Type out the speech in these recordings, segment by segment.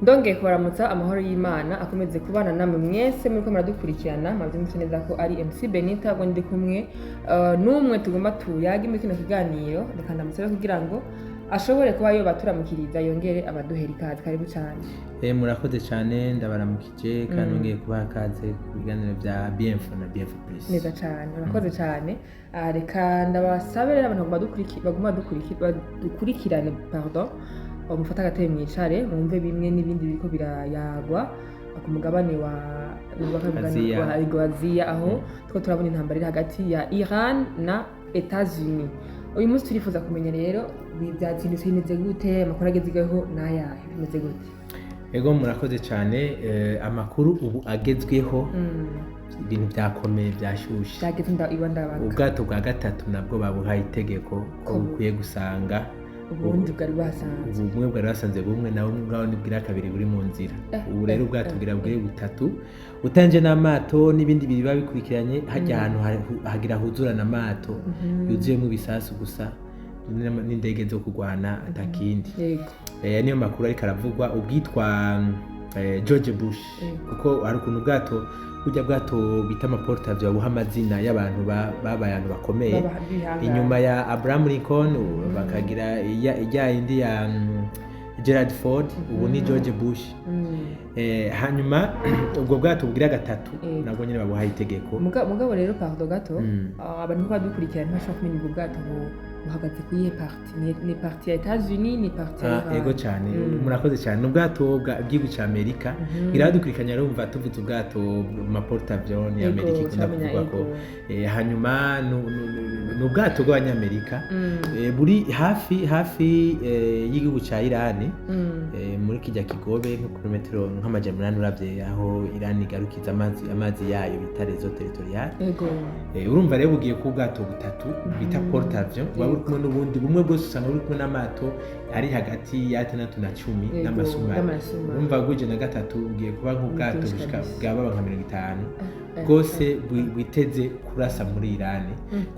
ndongeye kubaramutsa amahoro y'Imana akomeze kubana namwe mwese muriko muradukurikirana mwavyumvise neza ko ari MC Benita ngo ndi kumwe n'umwe tugomba tuyaga muri kino kiganiro reka ndamusaba kugira ngo ashobore kuba yo baturamukiriza yongere abaduhera ikaze karibu cyane. Murakoze cyane ndabaramukije kandi nongeye kubaha ikaze ku biganiro bya BF na BF Plus. Neza cyane murakoze cyane. Reka ndabasabe rero abantu baguma dukurikirane mufata agatebe mwicare mwumve bimwe n'ibindi biriko birayagwa ku mugabane wa Aziya aho two turabona intambara iri hagati ya Iran na Etats-Unis. Uyu munsi turifuza kumenya rero byazindutse bimeze gute, amakuru agezweho n'ayahe bimeze gute? Ego murakoze cyane, amakuru ubu agezweho ibintu byakomeye byashushe byageze ndabaga ubwato bwa gatatu nabwo babuhaye itegeko ko bukwiye gusanga ubundi bwari basanze ubumwe bwari basanze bumwe nawe ngaho nibwira kabiri buri mu nzira ubu rero ubwato bwira bwe butatu utanje n'amato n'ibindi biba bikurikiranye hajya ahantu hagira huzurana amato yuzuyemo ibisasu gusa n'indege zo kugwana atakindi. Niyo makuru ariko aravugwa ubwitwa George Bush kuko hari ukuntu ubwato burya bwato bita amaportavyo babuha amazina y'abantu babaye abantu bakomeye inyuma ya Abraham Lincoln bakagira ijya indi ya Gerald Ford ubu ni George Bush. Hanyuma ubwo bwato bugira gatatu nabwo nyine babuhaye itegeko mugabo rero pardon gato abantu badukurikirana ntashobora kumenya ubwo bwato buhagaze ku iyihe parti ni parti ya Etats-Unis ni parti ya ego cyane murakoze cyane n'ubwato bw'igihugu cya Amerika biradukurikiranya rero umva tuvuze ubwato ma porte-avions ya Amerika ikunda kuvuga ko hanyuma n'ubwato bw'abanyamerika buri hafi y'igihugu cya Iran muri kijya kigobe nko kilometero nk'amajana 8 uravye aho Iran igarukiza amazi yayo bita réseau territorial. Urumva rero bugiye ku bwato butatu bita porte-avions buri kumwe n'ubundi bumwe bwose usanga buri kumwe n'amato ari hagati ya 6 na 10 n'amasumari. Urumva guje na gatatu ugiye kuba nk'ubwato bushika bwaba nka 50 bwose bwiteze kurasa muri Iran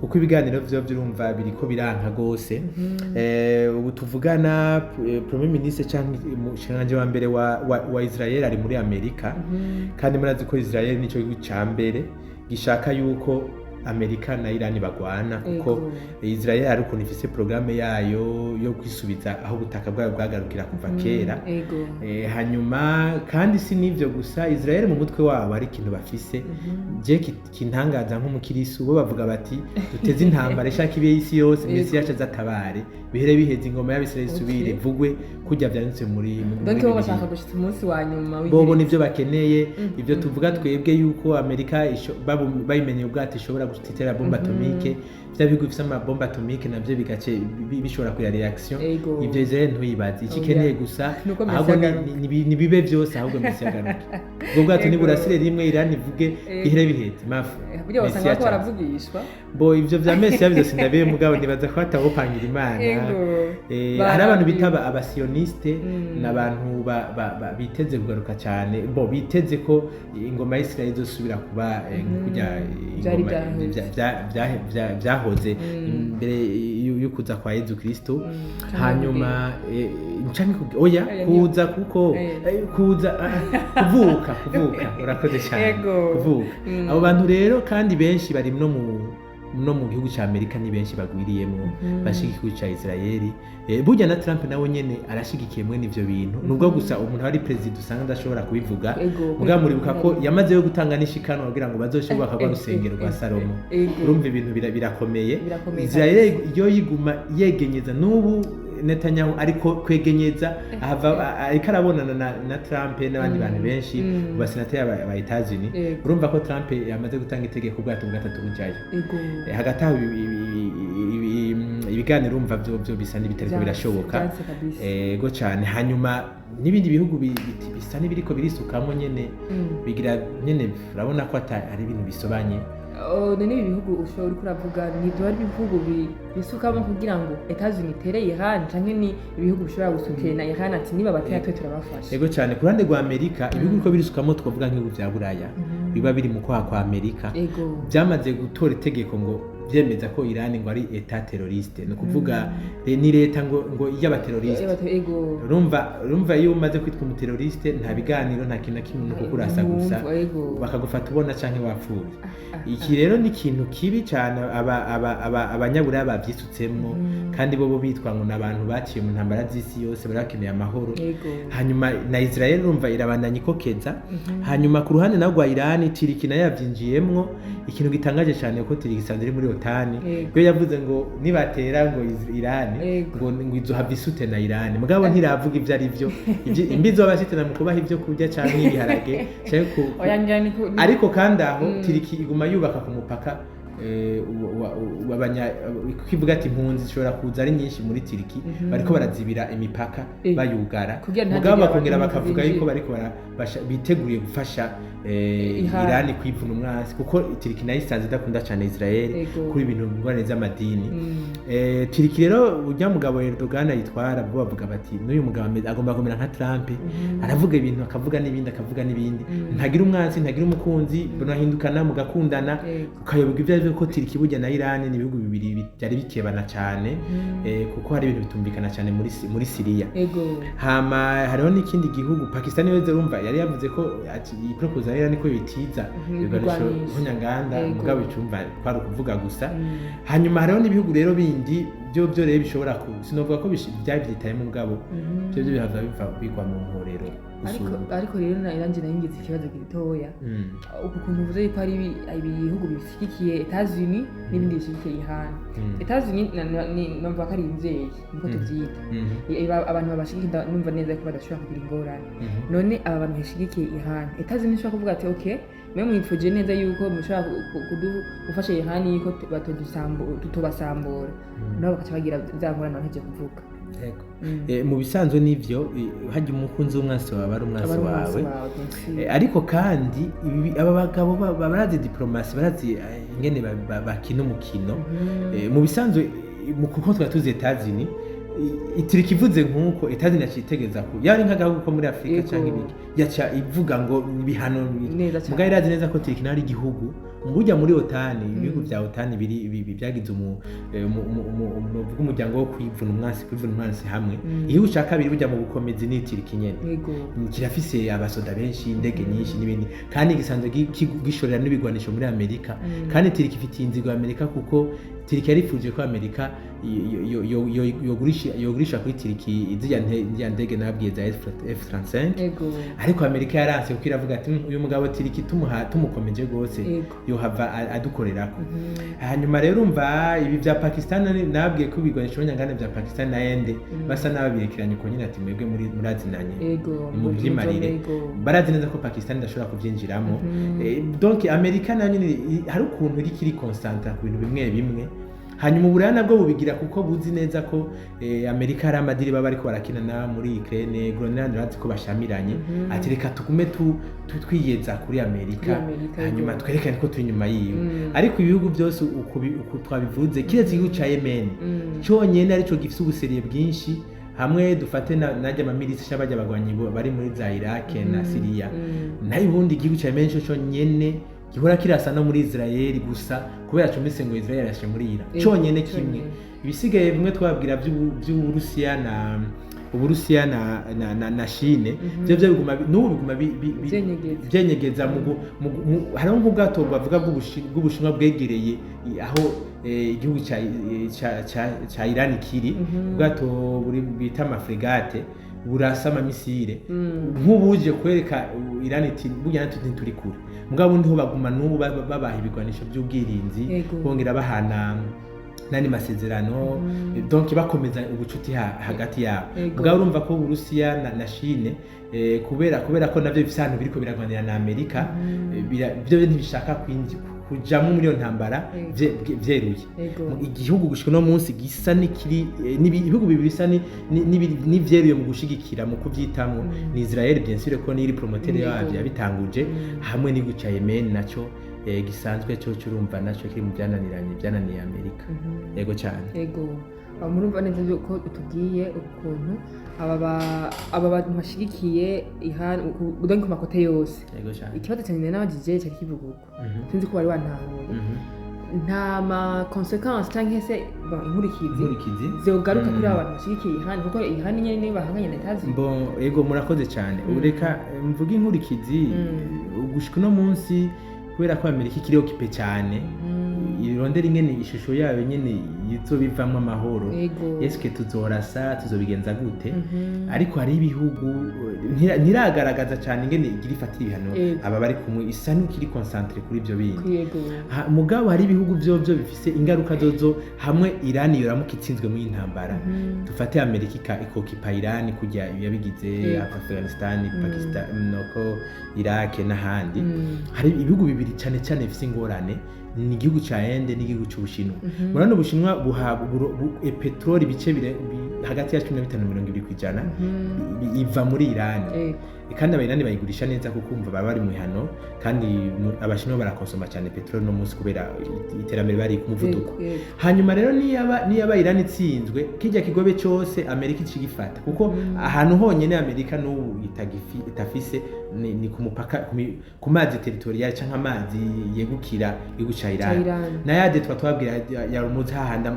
kuko ibiganiro vyo byurumva biriko biranka gose. Ubu tuvugana Premier Ministre cyangwa umushinganje wa mbere wa Israel ari muri Amerika kandi murazi ko Israel nico gihugu ca mbere gishaka yuko Amerika na Iran bagwana kuko Israel ari ukuntu ifise programme yayo yo kwisubiza aho ubutaka bwayo bwagarukira kuva kera. Hanyuma kandi si nivyo gusa Israel mu mutwe wabo ari ikintu bafise je kintangaza nk'umukirisu bo bavuga bati duteze intambara ishaka ibe y'isi yose Messi yacu azatabare bihere biheze ingoma y'Abisirayeli subire vugwe kujya byanditse muri donc bo bashaka gushitsa umunsi wa nyuma bobo nivyo bakeneye ivyo tuvuga twebwe yuko Amerika bayimenye ubwato ishobora gutitera bomba atomike bya bigo bifite ama bomba atomike navyo bigace bishobora kuya reaction ivyo Israel ntuyibazi ikikeneye gusa ahubwo ni bibe byose ahubwo Messi yagaruka ubwo bwato ni burasire rimwe Iran ivuge bihere biheze mafu buryo basanga ko baravugishwa bo ivyo vya Messi yabyo sindabe mugabo nibaza ko atawopangira Imana. Hari abantu bitaba abasioniste n'abantu biteze kugaruka cyane bo biteze ko ingoma ya Israel izosubira kuba kujya ingoma byahoze imbere y'ukuza kwa Yesu Kristo. Hanyuma oya kuza kuko kuvuka urakoze cyane kuvuka abo bantu rero kandi benshi bari no mu gihugu cya Amerika ni benshi bagwiriyemo bashigikiye cya Israel. Burya na Trump nawe nyene arashigikiye mwe n'ivyo bintu nubwo gusa umuntu ari president usanga ndashobora kubivuga mugabo muribuka ko yamaze yo gutanga n'ishikano kugira ngo bazoshobora bakagwa rusengero rwa Salomo. Urumva ibintu birakomeye. Israel yo yiguma yegenyeza n'ubu Netanyahu ariko kwegenyeza ariko arabonana na Trump n'abandi bantu benshi basenateri ba Etats-Unis. Urumva ko Trump yamaze gutanga itegeko ubwato bw'atatu bujayo hagati aho ibiganiro urumva byo bisa n'ibitari birashoboka ego cyane. Hanyuma n'ibindi bihugu bisa n'ibiriko birisukamo nyene bigira nyene urabona ko ari ibintu bisobanye. N'ibi bihugu ushobora kuravuga ni byo ari bihugu bisukamo kugira ngo Etats-Unis itere Iran canke ni ibihugu bishobora gusukira Iran ati niba bateye twe turabafasha. Ego cyane ku ruhande rwa Amerika ibihugu ko birisukamo twavuga nk'ibihugu bya Buraya biba biri mu kwa Amerika byamaze gutora itegeko ngo vyemeza ko Iran ngo ari etat terroriste no kuvuga ni leta ngo y'abaterroriste urumva iyo umaze kwitwa umuterroriste nta biganiro nta kintu na kimwe no kukurasa gusa bakagufata ubona canke wapfuye iki rero ni ikintu kibi cyane abanyaburaya bavyisutsemwo kandi bo bitwa ngo n'abantu baciye mu ntambara z'isi yose barakeneye amahoro hanyuma na Israel urumva irabandanya ikokeza hanyuma ku ruhande naho rwa Iran Turiki nayo yavyinjiyemwo ikintu gitangaje cyane ko Turiki isanzwe iri muri OTAN yo yavuze ngo nibatera ngo Iran ngo izohava isute na Iran mugabo ntiravuga ivyo ari vyo imbizo babashitana mu kubaha ivyo kurya canke ibiharage ariko kandi aho Turiki iguma yubaka ku mupaka kivuga ati impunzi zishobora kuza ari nyinshi muri Turiki bariko barazibira imipaka bayugara mugabo bakongera bakavuga yuko bariko biteguriye gufasha Iran kwivuna umwansi kuko Turiki nayo isanzwe idakunda cyane Israel kuri ibintu ngorane z'amadini Turiki rero urya mugabo Erdogan yitwara bo bavuga bati n'uyu mugabo agomba kumera nka Trump aravuga ibintu akavuga n'ibindi ntagira umwansi ntagira umukunzi bonahindukana mugakundana ukayoberwa ibyo ko Turiki burya na Iran ni ibihugu bibiri byari bikebana cyane kuko hari ibintu bitumvikana cyane muri Syria hama hariho n'ikindi gihugu Pakistan yo urumva yari yavuze ko iyi proposal Iran ko bitiza biganisho nk'nyanganda mugabo icumva kwari kuvuga gusa hanyuma hariho n'ibihugu rero bindi byo rero bishobora sinovuga ko byitaye mu mugabo byo bihava bigwa mu mporero ariko rero nanjye nayingize ikibazo gitoya uku kuntu uvuze yuko hari ibihugu bishyigikiye Etats-Unis n'ibindi bishyigikiye Iran Etats-Unis numva ko ari inzeye niko tuvyita abantu babashyigikiye numva neza ko badashobora kugira ingorane none aba bantu bashyigikiye Iran Etats-Unis ishobora kuvuga ati okay mwe mwifuje neza yuko mushobora gufasha Iran yuko tutobasambura nabo bakaca bagira byangorana ntaje kuvuga mu bisanzwe n'ivyo hajya umukunzi w'umwansi wawe ari umwansi wawe ariko kandi aba bagabo barazi diplomasi barazi ingene bakina umukino mu bisanzwe kuko twatuze Etats-Unis Turiki ivuze nk'uko Etats-Unis yacitegeza ko yari nk'agahugu ko muri Afrika cyangwa ibiki yaca ivuga ngo ibihano mugabo irazi neza ko Turiki nari igihugu burya muri OTAN ibihugu bya OTAN byagize umuryango wo kwivuna umwansi hamwe igihugu cya kabiri burya mu bukomezi ni Turiki nyene kirafise abasoda benshi indege nyinshi n'ibindi kandi gisanzwe gishorera n'ibigwanisho muri Amerika kandi Turiki ifitiye inzigo ya Amerika kuko Turiki yarifuje ko Amerika yogurisha kuri Turiki izijya ndege nabwiye za F-35 ariko Amerika yaranse kuko iravuga ati uyu mugabo Turiki tumukomeje gose yohava adukorerako hanyuma rero umva ibi bya Pakistan nabwiye ko bigwanisha nyangane bya Pakistan na Inde basa nababirekeranye ko nyine ati mwebwe murazinanye mu byimarire barazi neza ko Pakistan idashobora kubyinjiramo donc Amerika nayo nyine hari ukuntu iri kiri concentre ku bintu bimwe hanyuma uburaya nabwo bubigira kuko buzi neza ko Amerika hari amadiri baba ariko barakinana muri Ukraine Groenland bazi ko bashamiranye ati reka tugume twiyeza kuri Amerika hanyuma twerekane ko turi nyuma yiyo ariko ibihugu byose uko twabivuze kiretse igihugu ca Yemen cyonyene arico gifise ubuseriye bwinshi hamwe dufate najya amamilisi cy'abajya bagwanyi bari muri za Iraq na Syria nayo ubundi igihugu ca Yemen cyonyene gihora kirasa no muri Israel gusa kubera cumise ngo Israel yashe muri Iran cyonyene kimwe ibisigaye bimwe twabwira Uburusiya na Chine byo biguma biguma byenyegeza hariho nk'ubwato bavuga bw'Ubushinwa bwegereye aho igihugu ca Iran kiri ubwato bita amafregate burasa amamisire nk'ubuje kwereka Iran iti burya ntituri kure mugabo ndiho baguma n'ubu babaha ibigwanisho by'ubwirinzi bongera bahana nani masezerano donc bakomeza ubucuti hagati yabo mugabo urumva ko Uburusiya na Chine kubera ko navyo bisanzwe biriko biragwanira na Amerika byo ntibishaka kujamo muri yo ntambara vyeruye igihugu gushika no munsi gisa n'ikiri ibihugu bibiri bisa n'ivyeruye mu gushigikira mu kuvyitamo ni Israel bien sûr ko niri promoteur yavyo yabitanguje hamwe n'igihugu ca Yemen naco gisanzwe cyo urumva naco kiri mu byananiye Amerika yego cyane murumva neza ko utubwiye ukuntu aba bantu bashigikiye ku makote yose ikibazo cyane n'abagije cyari kivuga uko sinzi ko bari wantahuye nta ma consequence cyangwa se inkurikizi zogaruka kuri aba bantu bashigikiye Iran kuko Iran nyene niba bahanganye na Etazi ego murakoze cyane ureka mvuga inkurikizi gushika no munsi kubera ko Amerika ikiriho kipe cyane irondera ingene ishusho yayo nyene izobivamwe amahoro eske tuzorasa tuzobigenza gute ariko hari ibihugu ntiragaragaza cyane ingene igira ifatira ibihano aba bari kumwe isa n'ikiri concentre kuri ibyo bindi mugabo hari ibihugu byo bifise ingaruka zozo hamwe Iran yoramuka itsinzwe mu intambara dufate Amerika ikokipa Iran kujya yabigize Afghanistan Pakistan noko Iraq n'ahandi hari ibihugu bibiri cyane cyane bifise ingorane ni igihugu ca Inde n'igihugu c'Ubushinwa murano Ubushinwa buhabwa petroli bice hagati ya 15-20% iva muri Iran kandi abayirani bayigurisha neza kuko umva baba bari mu hano kandi abashinwa barakonsoma cyane petroli no munsi kubera iterambere bari ku muvuduko hanyuma rero niba Iran itsinzwe kijya kigobe cyose Amerika ikigifata kuko ahantu honyene Amerika n'ubu itafise ni ku mupaka ku mazi territorial cyangwa amazi yegukira igihugu ca Iran na yade twabwira ya rumuzi hahanda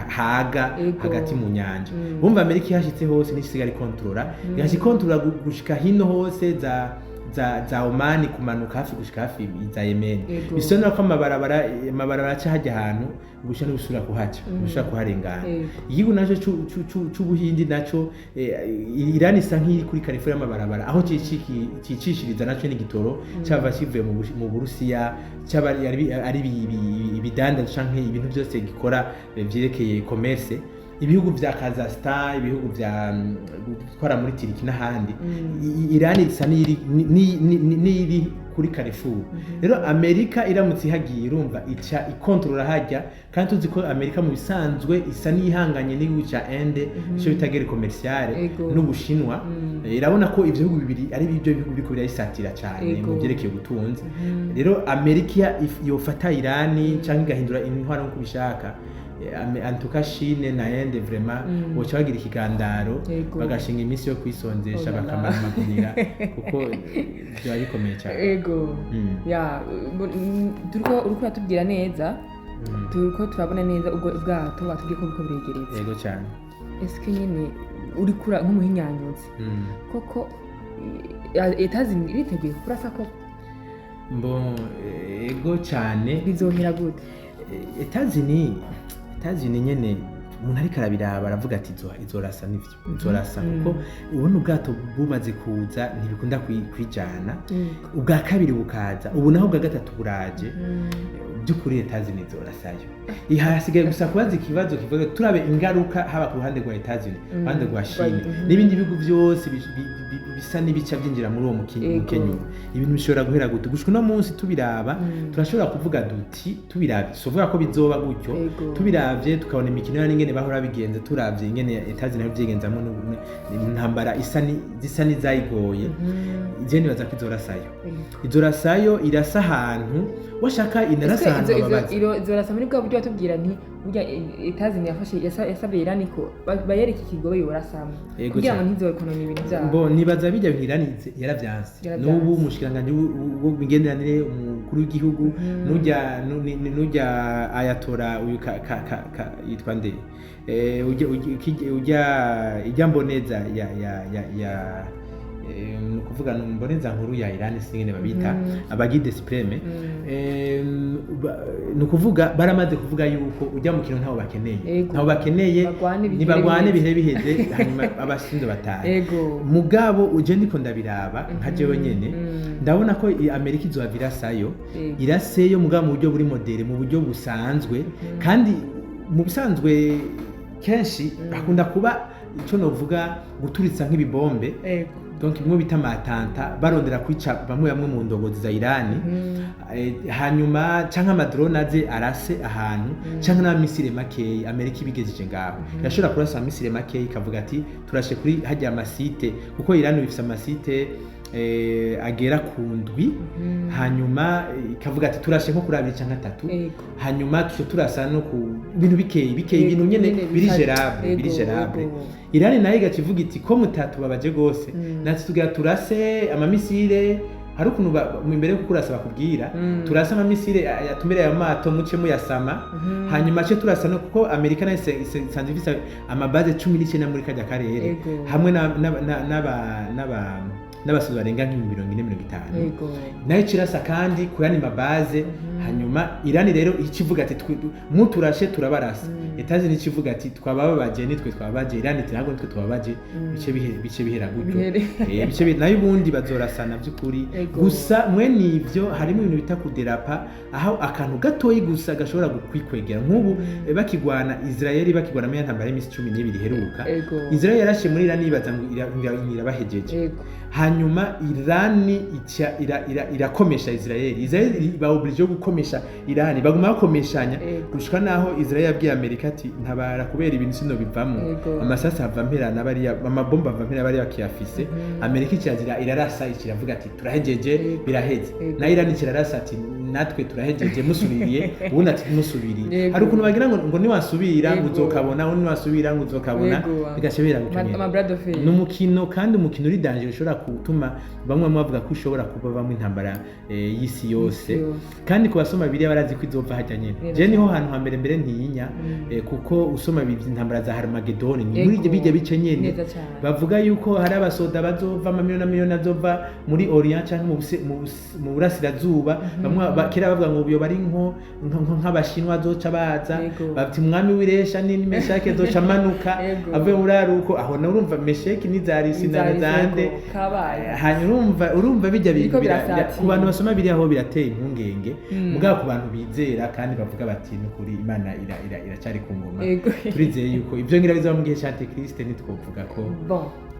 haga hagati mu nyanja bumva Amerika yashitse hose n'isigali controller yashikontrola gushika hino hose za Oman kumanuka hafi gushika hafi za Yemen bisonera ko amabarabara cyahajya ahantu ubusha n'ubusura kuhaca ubusha kuharengana igihugu naco c'Ubuhindi naco Iran isa nk'iri kuri California amabarabara aho cicishiriza naco n'igitoro cyava kivuye mu Burusiya cyabari ari ibidanda canke ibintu byose gikora byerekeye commerce ibihugu vya Kazakhstan ibihugu vya gutwara muri Turki n'ahandi Iran isa n'iri kuri Carrefour rero Amerika iramutse ihagiye irumva ica ikontrola hajya kandi tuzi ko Amerika mu bisanzwe isa n'ihanganye n'igihugu ca Inde cyo bitagere commerciale n'Ubushinwa irabona ko ivyo bihugu bibiri ari byo bihugu biko birayisatira cyane mu byerekeye ubutunzi rero Amerika yofata Iran cyangwa igahindura intwaro nko kubishaka antuka Chine na Inde vraiment boca bagira ikigandaro bagashinga iminsi yo kwisonzesha bakamara amagurira kuko byo bikomeye cyane ya uriko atubwira neza turiko turabona neza ubwo bwato batubwiye ko biko biregeretse cyane eske nyine uri kura nk'umuhinyanyuzi koko Etazi iriteguye kurasa koko cyane bizohera gute Etazi ni nyene umuntu ariko arabiraba aravuga ati izorasa n'ivyo izorasa kuko ubona ubwato bumaze kuza ntibikunda kwijana ubwa kabiri bukaza ubu naho ubwa gatatu buraje by'ukuri Etazi nizораsayo ihasigaye gusa kubaza ikibazo kivuga turabe ingaruka haba ku ruhande rwa Etazi ruhande rwa Chine n'ibindi bihugu byose bisa n'ibica byinjira muri uwo mukenyu ibintu bishobora guhera gute gushika no munsi tubiraba turashobora kuvuga duti tubirabye sovuga ko bizoba gutyo tubiravye tukabona imikino n'ingene bahora bigenze turavye ingene Etazi nayo byigenzamo intambara zisa n'izayigoye je nibaza ko izorasayo irasa ahantu washaka inarasa ahantu babaza izorasa muri bwa buryo batubwira nti burya Etazi yasabye Iran ko bayereka ikigobe yorasamo kugira ngo ntizokonona ibintu byabo nibaza bijya Iran yaravyanse n'ubu umushikiranganje w'imigenderanire umukuru w'igihugu nujya ayatora uyu yitwa nde ujya mboneza ya kuvuga mboneza nkuru ya Iran singene babita abagide supreme nukuvuga baramaze kuvuga yuko ujya mu kintu ntaho bakeneye nibagwane bihe biheze hanyuma abashinzwe bataye mugabo uje ndiko ndabiraba nkaje wenyene ndabona ko Amerika izovirasayo iraseyo mugabo mu buryo buri modere mu buryo busanzwe kandi mu bisanzwe kenshi akunda kuba icyo novuga guturitsa nk'ibibombe donc bimwe bita matanta barondera kwica bamwe mu ndogozi za Iran hanyuma canka amadrone aze arase ahantu canka na misile makei Amerika ibigejeje ngaho yashobora kurasa misile makei kavuga ati turashe kuri hajya amasite kuko Iran bifise amasite agera ku ndwi hanyuma ikavuga ati turashe nko kuri 2 canke 3 hanyuma turasa no ku bintu bikeye ibintu nyene biri gerable Iran nayo igacivuga iti ko mutatu babaje gose natwe tugira turase amamisire hari ukuntu imbere yo kurasa bakubwira turasa amamisire yatumbereye ayo mato muce muyasama hanyuma ce turasa no kuko Amerika nayo isanzwe ifise amabaze 19 muri kajya karere hamwe n'abasozi barenga nk'imirongo 40-50 nayo kirasa kandi kuyani mabaze hanyuma Irani rero ikivuga ati muturashe turabarasa etazi nikivuga ati twababaje nitwe twabaje Irani ntabwo nitwe twabaje bice bihera gutyo bice nayo ubundi bazorasana by'ukuri gusa mwe nivyo harimo ibintu bita kuderapa aho akantu gatoyi gusa gashobora kwikwegera nk'ubu bakigwana Israeli bakigwana mu ntambara y'imisi 12 heruka Israeli yarashe muri Irani ibaza ngo irabahejeje hanyuma Irani irakomesha Israeli baoblige gukomesha Irani baguma bakomeshanya gushika naho Israeli yabwiye Amerika ati ntabara kubera ibintu sino bivamo amasasa ava mperana bari amabomba ava mperana bari bakiyafise Amerika ikirazira irarasa ikiravuga ati turahejeje biraheze na Irani kirarasa ati natwe turahejeje musubiriye ubundi ati musubiriye hari ukuntu bagira ngo niwasubira uzokabona undi niwasubira ngo uzokabona bigashobera gukenera n'umukino kandi umukino uri danger ushobora gutuma bamwe bavuga ko ushobora kuba bamwe intambara y'isi yose kandi ku basoma biriya barazi ko izova hajya nyene je niho hantu hambere ntiyinya kuko usoma intambara za Armageddon ni muri bijye bice nyene bavuga yuko hari abasoda bazova amamiliyoni azova muri Orient cyangwa mu burasirazuba bamwe kera bavuga ngo ubuyo bari nk'abashinwa zoca baza bati mwami w'iresha nini Meshake zoca manuka ave uraruko aho na urumva Meshake n'izarisi na zande hanyuma urumva bijya bintu ku bantu basoma biri aho birateye impungenge mugabo ku bantu bizera kandi bavuga bati nukuri Imana iracyari ku ngoma turizeye yuko ibyo ngira bizaba mu gihe cya Antikristo nitwovuga ko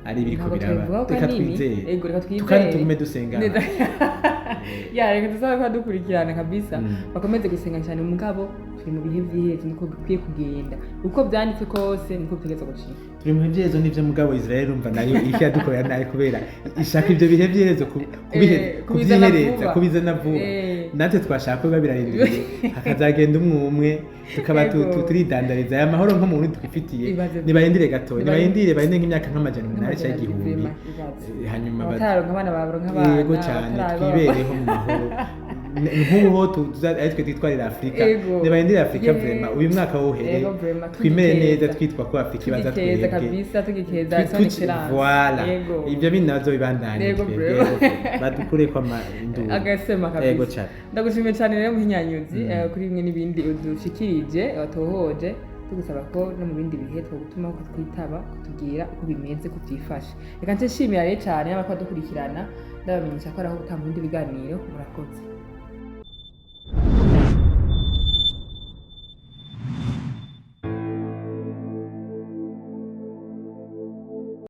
ari biriko biraba reka twizeye tukandi tugume dusenga reka tuzaba dukurikirana kabisa bakomeze gusenga cyane mugabo turi mu bihe by'iherezo niko bikwiye kugenda uko byanditse kose niko bitegetse gucika turi mu bihe by'iherezo n'ivyo mugabo Israel urumva nayo iriko yadukorera nayo kubera ishaka ibyo bihe by'iherezo kubyihereza kubizana vuba natwe twashaka ko birarindiriye hakazagenda umwe tukaba turidandariza aya mahoro nko mu Burundi twifitiye nibarindire gato nibarindire barinde nk'imyaka nk'amajana 8 cyangwa igihumbi hanyuma abana babaronka abana yego cyane twibereho mu mahoro nk'ubu twe twitwarira Afrika nibarindire Afrika vraiment uyu mwaka wohere twimere neza twitwa ko Afrika ibaza twebwe kabisa tugikeza son excellence voilà ibyo binazo bibandanye badukure kwa induru agasema kabisa ndagushimiye cyane rero muhinyanyuzi kuri bimwe n'ibindi udushikirije watohoje tugusaba ko no mu bindi bihe twagutuma ko twitaba kutubwira uko bimeze kubyifashe reka nshimira rero cyane n'abakora dukurikirana ndabamenyesha ko araho utanga ibindi biganiro murakoze